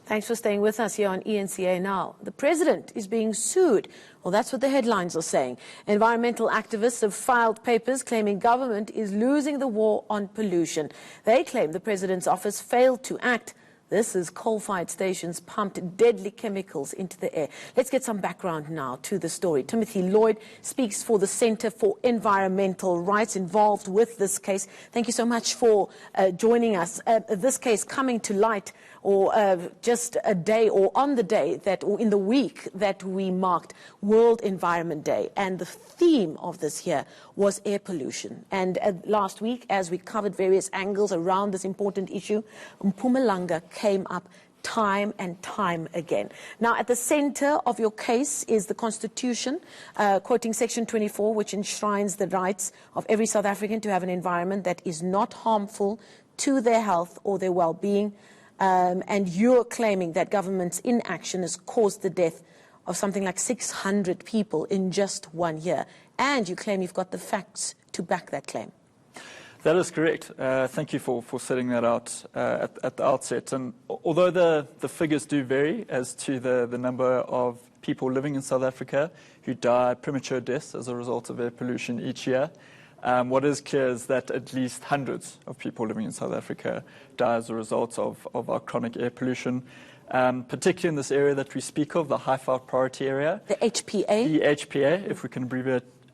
Thanks for staying with us here on ENCA Now. The president is being sued. Well, that's what the headlines are saying. Environmental activists have filed papers claiming government is losing the war on pollution. They claim the president's office failed to act. This is coal-fired stations pumped deadly chemicals into the air. Let's get some background now to the story. Timothy Lloyd speaks for the Centre for Environmental Rights involved with this case. Thank you so much for joining us. This case coming to light just a day or on the day that, or in the week that we marked World Environment Day. And the theme of this year was air pollution. And last week, as we covered various angles around this important issue, Mpumalanga came up time and time again. Now, at the center of your case is the Constitution, quoting Section 24, which enshrines the rights of every South African to have an environment that is not harmful to their health or their well-being. And you're claiming that government's inaction has caused the death of something like 600 people in just 1 year. And you claim you've got the facts to back that claim. That is correct. Thank you for setting that out at the outset. And although the figures do vary as to the number of people living in South Africa who die premature deaths as a result of air pollution each year, what is clear is that at least hundreds of people living in South Africa die as a result of our chronic air pollution, particularly in this area that we speak of, the high-fire priority area. The HPA? The HPA, if we can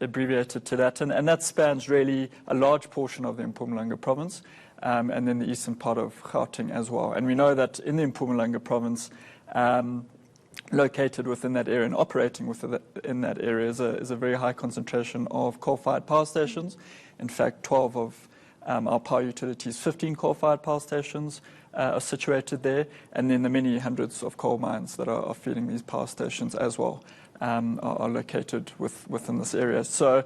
abbreviate it to that. And that spans really a large portion of the Mpumalanga province and then the eastern part of Gauteng as well. And we know that in the Mpumalanga province, located within that area and operating within that area is a very high concentration of coal-fired power stations. In fact, 12 of our power utilities, 15 coal-fired power stations are situated there, and then the many hundreds of coal mines that are feeding these power stations as well are located within this area. So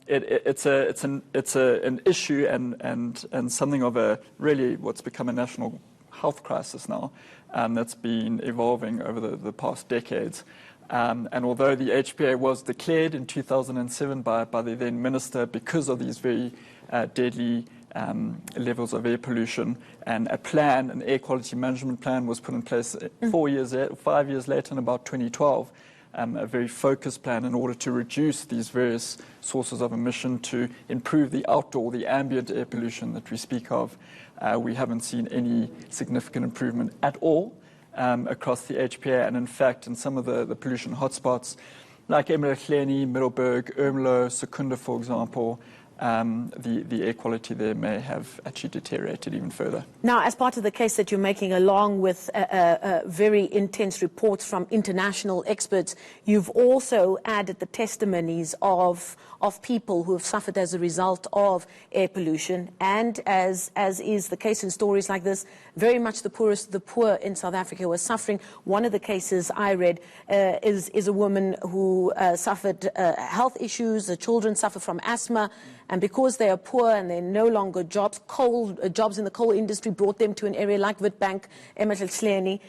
it's an issue and something of a really what's become a national health crisis now. That's been evolving over the past decades. And although the HPA was declared in 2007 by the then minister because of these very deadly levels of air pollution, and an air quality management plan was put in place 5 years later in about 2012, a very focused plan in order to reduce these various sources of emission to improve the outdoor, the ambient air pollution that we speak of. We haven't seen any significant improvement at all across the HPA, and in fact, in some of the pollution hotspots, like Emeracleni, Middelburg, Ermelo, Secunda, for example, the air quality there may have actually deteriorated even further. Now, as part of the case that you're making, along with very intense reports from international experts, you've also added the testimonies of people who have suffered as a result of air pollution. And as is the case in stories like this, very much the poorest of the poor in South Africa were suffering. One of the cases I read is a woman who suffered health issues. The children suffer from asthma. And because they are poor and they're no longer jobs in the coal industry brought them to an area like Witbank, Emeracleni.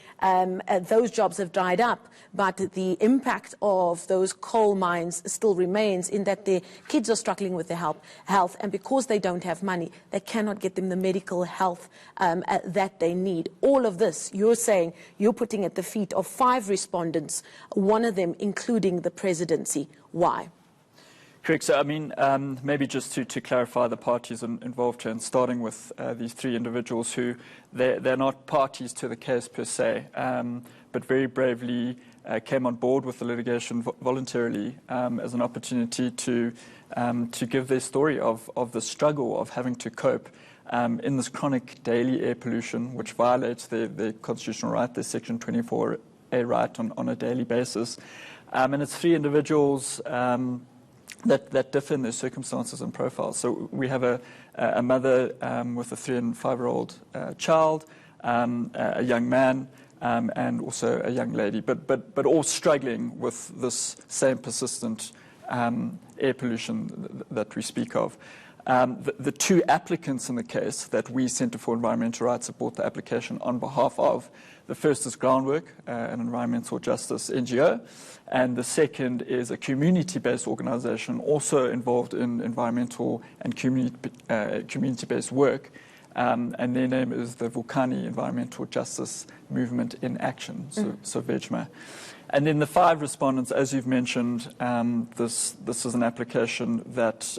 Those jobs have dried up. But the impact of those coal mines still remains in that their kids are struggling with their health. And because they don't have money, they cannot get them the medical health that they need. All of this, you're saying, you're putting at the feet of 5 respondents, one of them including the presidency. Why? Correct. So, I mean, maybe just to clarify the parties involved here, and starting with these 3 individuals who, they're not parties to the case per se, but very bravely came on board with the litigation voluntarily as an opportunity to give their story of the struggle of having to cope in this chronic daily air pollution, which violates their constitutional right, their Section 24A right on a daily basis. And it's 3 individuals that differ in their circumstances and profiles. So we have a mother with a 3- and 5-year-old child, a young man, and also a young lady, but all struggling with this same persistent air pollution that we speak of. The 2 applicants in the case that we, Centre for Environmental Rights, support the application on behalf of, the first is Groundwork, an environmental justice NGO, and the second is a community-based organisation also involved in environmental and community-based work, and their name is the Vukani Environmental Justice Movement in Action, so VEJMA. And then the 5 respondents, as you've mentioned, this is an application that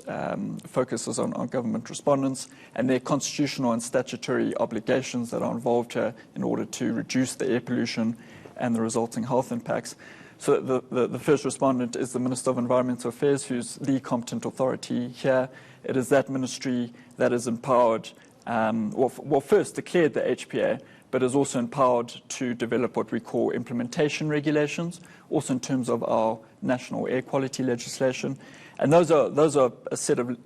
focuses on government respondents and their constitutional and statutory obligations that are involved here in order to reduce the air pollution and the resulting health impacts. So the first respondent is the Minister of Environmental Affairs, who's the competent authority here. It is that ministry that is empowered, first declared the HPA, but is also empowered to develop what we call implementation regulations, also in terms of our national air quality legislation. And those are a set of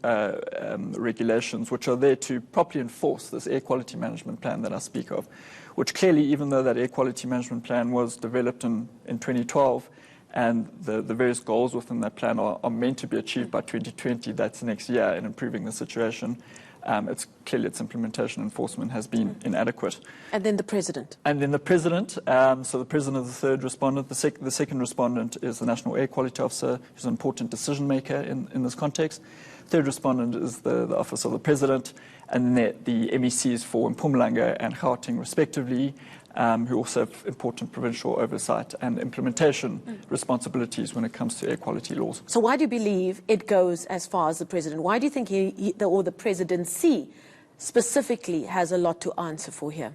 regulations which are there to properly enforce this air quality management plan that I speak of, which clearly, even though that air quality management plan was developed in 2012, and the various goals within that plan are meant to be achieved by 2020, that's next year, in improving the situation, it's clearly its implementation enforcement has been inadequate. And then the President. And then the President, so the President is the third respondent. The second respondent is the National Air Quality Officer, who's an important decision maker in this context. Third respondent is the Office of the President, and then the MECs for Mpumalanga and Gauteng, respectively, who also have important provincial oversight and implementation responsibilities when it comes to air quality laws. So why do you believe it goes as far as the President? Why do you think the Presidency specifically has a lot to answer for here?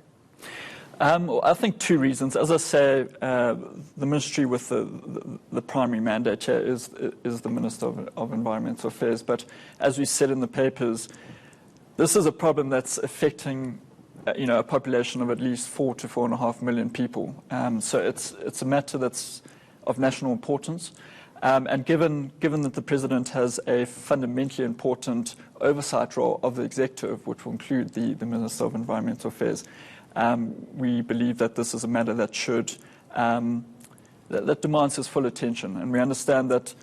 I think 2 reasons. As I say, the ministry with the primary mandate here is the Minister of Environmental Affairs. But as we said in the papers, this is a problem that's affecting a population of at least 4 to 4.5 million people. So it's a matter that's of national importance. And given that the President has a fundamentally important oversight role of the executive, which will include the Minister of Environmental Affairs, we believe that this is a matter that should that demands his full attention. And we understand that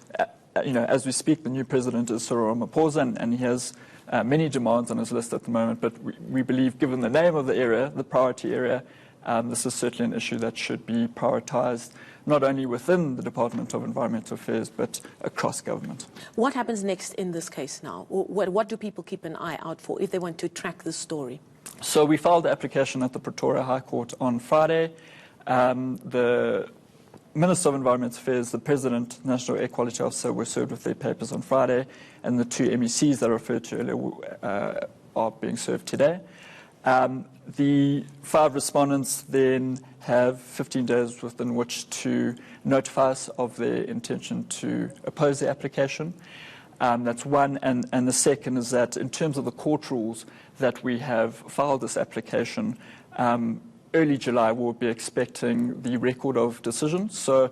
as we speak, the new President is Cyril Ramaphosa, and he has many demands on his list at the moment, but we believe, given the name of the area, the priority area, this is certainly an issue that should be prioritised, not only within the Department of Environmental Affairs, but across government. What happens next in this case now? What do people keep an eye out for if they want to track this story? So we filed the application at the Pretoria High Court on Friday. The Minister of Environmental Affairs, the President, National Air Quality Officer were served with their papers on Friday, and the 2 MECs that I referred to earlier are being served today. The 5 respondents then have 15 days within which to notify us of their intention to oppose the application. That's one, and the second is that in terms of the court rules that we have filed this application, early July we'll be expecting the record of decision. So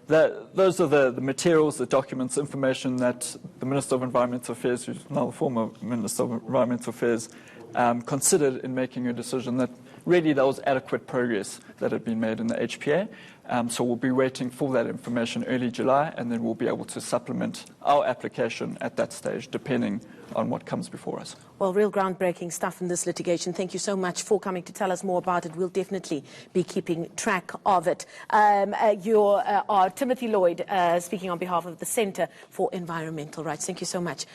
those are the materials, the documents, information that the Minister of Environmental Affairs, who's now the former Minister of Environmental Affairs, considered in making a decision that really there was adequate progress that had been made in the HPA. So we'll be waiting for that information early July, and then we'll be able to supplement our application at that stage, depending on what comes before us. Well, real groundbreaking stuff in this litigation. Thank you so much for coming to tell us more about it. We'll definitely be keeping track of it. You are Timothy Lloyd, speaking on behalf of the Centre for Environmental Rights. Thank you so much.